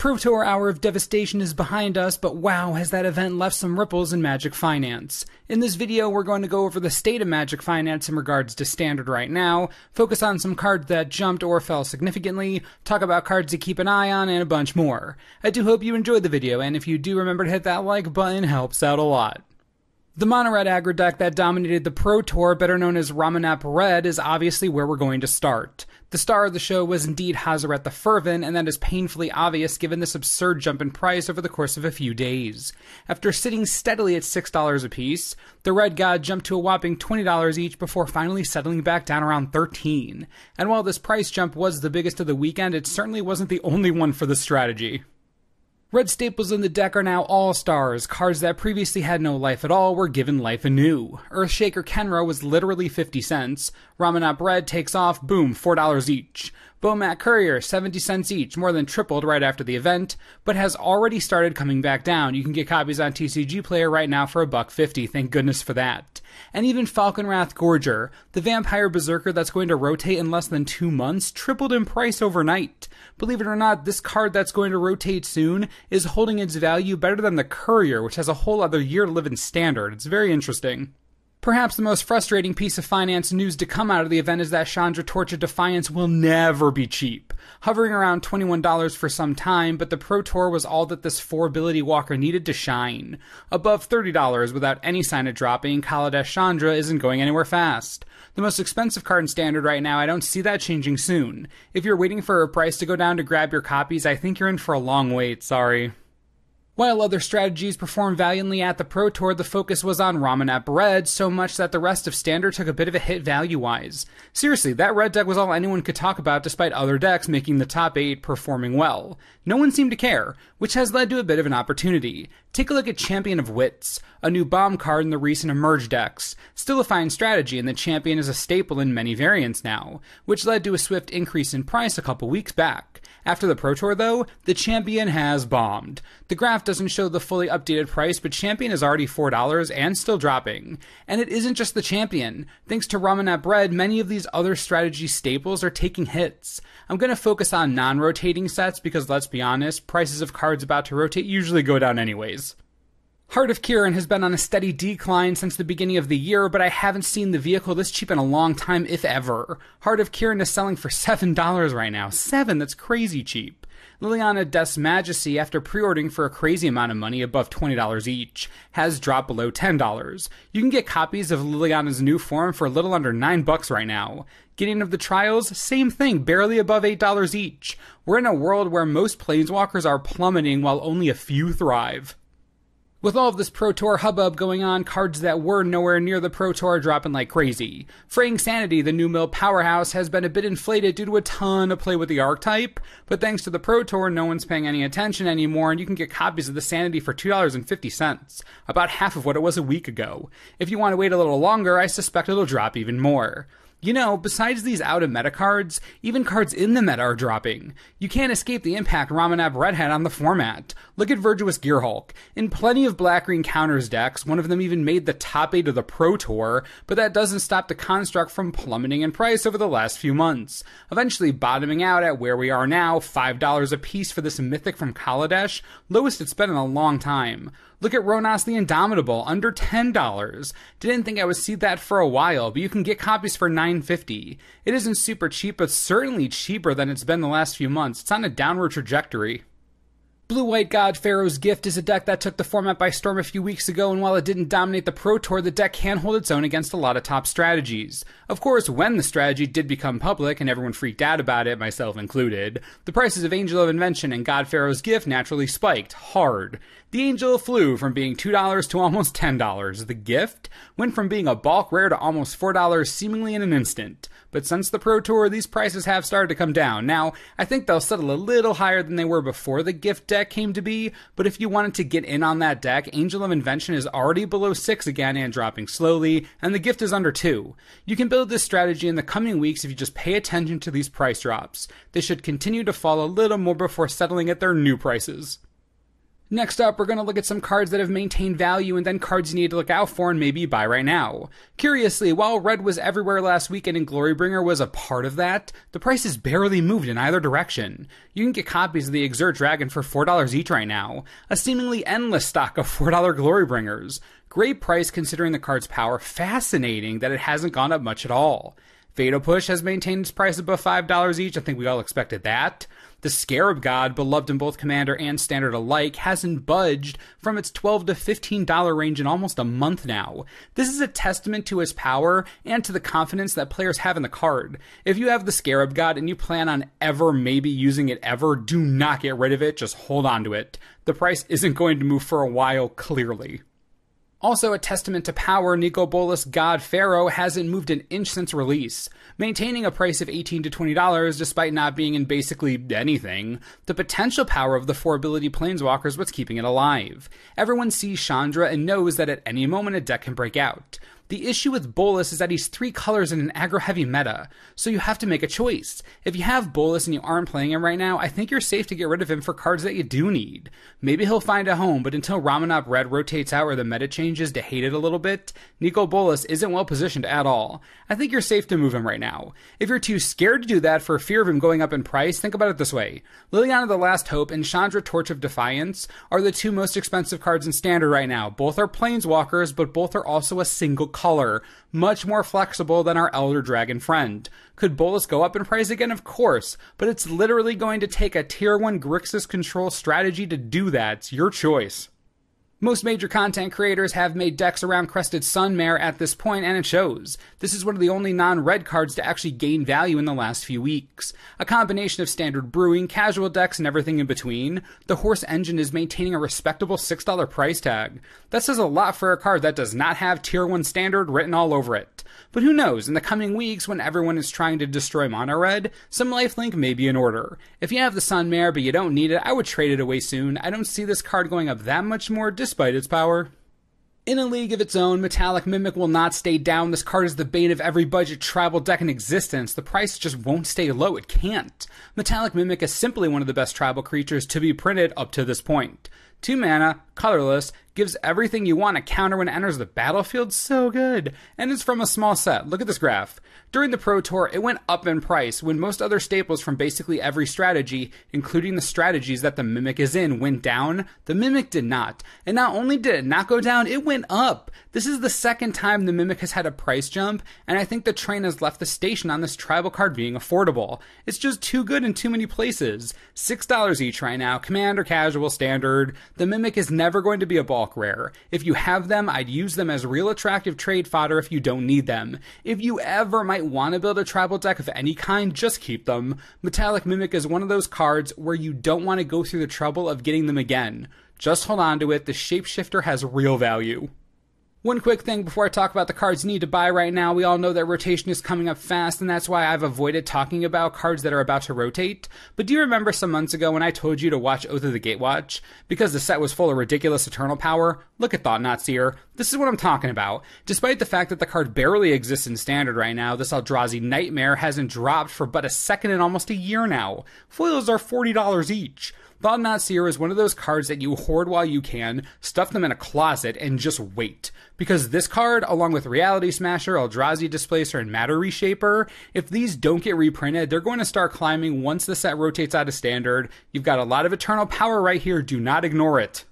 Pro Tour Hour of Devastation is behind us, but wow, has that event left some ripples in Magic Finance. In this video, we're going to go over the state of Magic Finance in regards to Standard right now, focus on some cards that jumped or fell significantly, talk about cards to keep an eye on, and a bunch more. I do hope you enjoyed the video, and if you do, remember to hit that like button, helps out a lot. The mono-red aggro deck that dominated the Pro Tour, better known as Ramanap Red, is obviously where we're going to start. The star of the show was indeed Hazoret the Fervent, and that is painfully obvious given this absurd jump in price over the course of a few days. After sitting steadily at $6 apiece, the Red God jumped to a whopping $20 each before finally settling back down around $13. And while this price jump was the biggest of the weekend, it certainly wasn't the only one for the strategy. Red staples in the deck are now all-stars. Cards that previously had no life at all were given life anew. Earthshaker Kenra was literally 50 cents. Ramanap Red takes off, boom, $4 each. Bomat Courier, 70 cents each, more than tripled right after the event, but has already started coming back down. You can get copies on TCG Player right now for $1.50, thank goodness for that. And even Falconwrath Gorger, the Vampire Berserker that's going to rotate in less than 2 months, tripled in price overnight. Believe it or not, this card that's going to rotate soon is holding its value better than the Courier, which has a whole other year to live in Standard. It's very interesting. Perhaps the most frustrating piece of finance news to come out of the event is that Chandra Torch of Defiance will never be cheap. Hovering around $21 for some time, but the Pro Tour was all that this 4-ability walker needed to shine. Above $30 without any sign of dropping, Kaladesh Chandra isn't going anywhere fast. The most expensive card in Standard right now, I don't see that changing soon. If you're waiting for a price to go down to grab your copies, I think you're in for a long wait, sorry. While other strategies performed valiantly at the Pro Tour, the focus was on Ramanap Red, so much that the rest of Standard took a bit of a hit value-wise. Seriously, that red deck was all anyone could talk about despite other decks making the top 8 performing well. No one seemed to care, which has led to a bit of an opportunity. Take a look at Champion of Wits, a new bomb card in the recent Emerge decks. Still a fine strategy, and the Champion is a staple in many variants now, which led to a swift increase in price a couple weeks back. After the Pro Tour, though, the Champion has bombed. The graph doesn't show the fully updated price, but Champion is already $4 and still dropping. And it isn't just the Champion. Thanks to Ramanap Red, many of these other strategy staples are taking hits. I'm going to focus on non-rotating sets because, let's be honest, prices of cards about to rotate usually go down anyways. Heart of Kiran has been on a steady decline since the beginning of the year, but I haven't seen the vehicle this cheap in a long time, if ever. Heart of Kiran is selling for $7 right now. $7, that's crazy cheap. Liliana Death's Majesty, after pre-ordering for a crazy amount of money above $20 each, has dropped below $10. You can get copies of Liliana's new form for a little under $9 right now. Gideon of the Trials, same thing, barely above $8 each. We're in a world where most planeswalkers are plummeting while only a few thrive. With all of this Pro Tour hubbub going on, cards that were nowhere near the Pro Tour are dropping like crazy. Fraying Sanity, the new mill powerhouse, has been a bit inflated due to a ton of play with the archetype, but thanks to the Pro Tour, no one's paying any attention anymore, and you can get copies of the Sanity for $2.50, about half of what it was a week ago. If you want to wait a little longer, I suspect it'll drop even more. You know, besides these out-of-meta cards, even cards in the meta are dropping. You can't escape the impact Ramanap Red had on the format. Look at Virtuous Gearhulk. In plenty of black-green counters decks, one of them even made the top 8 of the Pro Tour, but that doesn't stop the construct from plummeting in price over the last few months, eventually bottoming out at where we are now, $5 a piece for this mythic from Kaladesh, lowest it's been in a long time. Look at Ronas the Indomitable, under $10. Didn't think I would see that for a while, but you can get copies for $9.50. It isn't super cheap, but certainly cheaper than it's been the last few months. It's on a downward trajectory. Blue-White God Pharaoh's Gift is a deck that took the format by storm a few weeks ago, and while it didn't dominate the Pro Tour, the deck can hold its own against a lot of top strategies. Of course, when the strategy did become public, and everyone freaked out about it, myself included, the prices of Angel of Invention and God Pharaoh's Gift naturally spiked hard. The Angel flew from being $2 to almost $10. The Gift went from being a bulk rare to almost $4 seemingly in an instant. But since the Pro Tour, these prices have started to come down. Now, I think they'll settle a little higher than they were before the Gift deck came to be, but if you wanted to get in on that deck, Angel of Invention is already below 6 again and dropping slowly, and the Gift is under 2. You can build this strategy in the coming weeks if you just pay attention to these price drops. They should continue to fall a little more before settling at their new prices. Next up, we're going to look at some cards that have maintained value and then cards you need to look out for and maybe buy right now. Curiously, while red was everywhere last weekend and Glorybringer was a part of that, the price has barely moved in either direction. You can get copies of the Exert Dragon for $4 each right now, a seemingly endless stock of $4 Glorybringers. Great price considering the card's power, fascinating that it hasn't gone up much at all. Fatal Push has maintained its price above $5 each, I think we all expected that. The Scarab God, beloved in both Commander and Standard alike, hasn't budged from its $12 to $15 range in almost a month now. This is a testament to his power and to the confidence that players have in the card. If you have the Scarab God and you plan on ever maybe using it ever, do not get rid of it, just hold on to it. The price isn't going to move for a while, clearly. Also a testament to power, Nicol Bolas God Pharaoh hasn't moved an inch since release, maintaining a price of $18 to $20 despite not being in basically anything. The potential power of the 4-ability Planeswalker is what's keeping it alive. Everyone sees Chandra and knows that at any moment a deck can break out. The issue with Bolas is that he's 3 colors in an aggro-heavy meta, so you have to make a choice. If you have Bolas and you aren't playing him right now, I think you're safe to get rid of him for cards that you do need. Maybe he'll find a home, but until Ramanop Red rotates out or the meta changes to hate it a little bit, Nicol Bolas isn't well positioned at all. I think you're safe to move him right now. If you're too scared to do that for fear of him going up in price, think about it this way. Liliana the Last Hope and Chandra Torch of Defiance are the 2 most expensive cards in Standard right now. Both are Planeswalkers, but both are also a single color, much more flexible than our Elder Dragon friend. Could Bolas go up in price again? Of course, but it's literally going to take a tier 1 Grixis control strategy to do that. It's your choice. Most major content creators have made decks around Crested Sunmare at this point, and it shows. This is one of the only non-red cards to actually gain value in the last few weeks. A combination of standard brewing, casual decks, and everything in between, the Horse Engine is maintaining a respectable $6 price tag. That says a lot for a card that does not have Tier 1 Standard written all over it. But who knows, in the coming weeks when everyone is trying to destroy Mono Red, some lifelink may be in order. If you have the Sunmare but you don't need it, I would trade it away soon. I don't see this card going up that much more despite its power. In a league of its own, Metallic Mimic will not stay down. This card is the bane of every budget tribal deck in existence. The price just won't stay low. It can't. Metallic Mimic is simply one of the best tribal creatures to be printed up to this point. 2 mana, colorless, gives everything you want a counter when it enters the battlefield. So good. And it's from a small set. Look at this graph. During the Pro Tour, it went up in price when most other staples from basically every strategy, including the strategies that the Mimic is in, went down. The Mimic did not. And not only did it not go down, it went up. This is the second time the Mimic has had a price jump, and I think the train has left the station on this tribal card being affordable. It's just too good in too many places. $6 each right now, Commander, Casual, Standard. The Mimic is never going to be a bulk rare. If you have them, I'd use them as real attractive trade fodder if you don't need them. If you ever might want to build a tribal deck of any kind, just keep them. Metallic Mimic is one of those cards where you don't want to go through the trouble of getting them again. Just hold on to it. The Shapeshifter has real value. One quick thing before I talk about the cards you need to buy right now. We all know that rotation is coming up fast, and that's why I've avoided talking about cards that are about to rotate. But do you remember some months ago when I told you to watch Oath of the Gatewatch? Because the set was full of ridiculous Eternal Power? Look at Thought-Knot Seer. This is what I'm talking about. Despite the fact that the card barely exists in Standard right now, this Eldrazi Nightmare hasn't dropped for but a second in almost a year now. Foils are $40 each. Thought-Knot Seer is one of those cards that you hoard while you can, stuff them in a closet, and just wait. Because this card, along with Reality Smasher, Eldrazi Displacer, and Matter Reshaper, if these don't get reprinted, they're going to start climbing once the set rotates out of Standard. You've got a lot of Eternal Power right here, do not ignore it.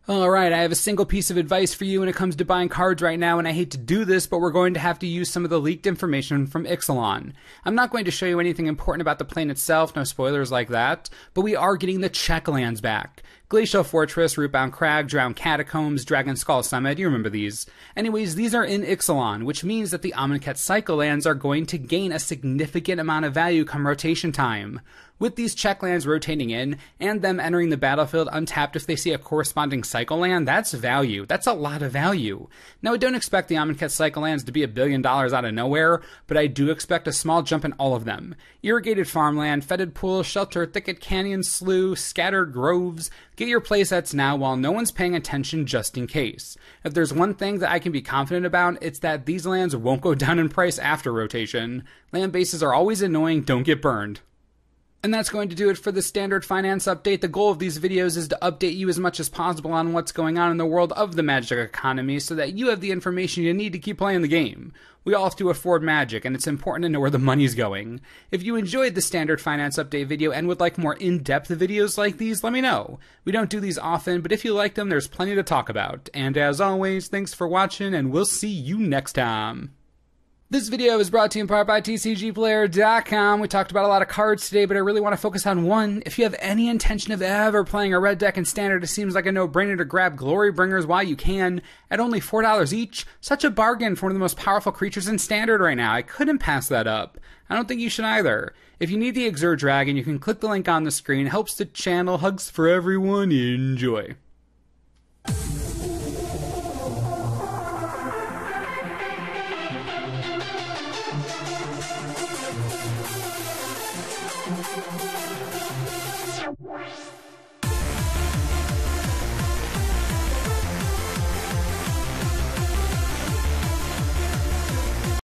Alright, I have a single piece of advice for you when it comes to buying cards right now, and I hate to do this, but we're going to have to use some of the leaked information from Ixalan. I'm not going to show you anything important about the plane itself, no spoilers like that, but we are getting the check lands back. Glacial Fortress, Rootbound Crag, Drowned Catacombs, Dragon Skull Summit, you remember these. Anyways, these are in Ixalan, which means that the Amonkhet Cycle lands are going to gain a significant amount of value come rotation time. With these check lands rotating in, and them entering the battlefield untapped if they see a corresponding cycle land, that's value. That's a lot of value. Now, I don't expect the Amonkhet Cycle lands to be $1 billion out of nowhere, but I do expect a small jump in all of them. Irrigated farmland, fetid pools, shelter, thicket, canyon, slough, scattered groves. Get your playsets now while no one's paying attention just in case. If there's one thing that I can be confident about, it's that these lands won't go down in price after rotation. Land bases are always annoying, don't get burned. And that's going to do it for the Standard Finance Update. The goal of these videos is to update you as much as possible on what's going on in the world of the Magic economy so that you have the information you need to keep playing the game. We all have to afford Magic, and it's important to know where the money's going. If you enjoyed the Standard Finance Update video and would like more in-depth videos like these, let me know. We don't do these often, but if you like them, there's plenty to talk about. And as always, thanks for watching, and we'll see you next time. This video is brought to you in part by TCGplayer.com. We talked about a lot of cards today, but I really want to focus on one. If you have any intention of ever playing a red deck in Standard, it seems like a no-brainer to grab Glorybringers while you can. At only $4 each, such a bargain for one of the most powerful creatures in Standard right now. I couldn't pass that up. I don't think you should either. If you need the Exert Dragon, you can click the link on the screen. It helps the channel. Hugs for everyone. Enjoy. Wow.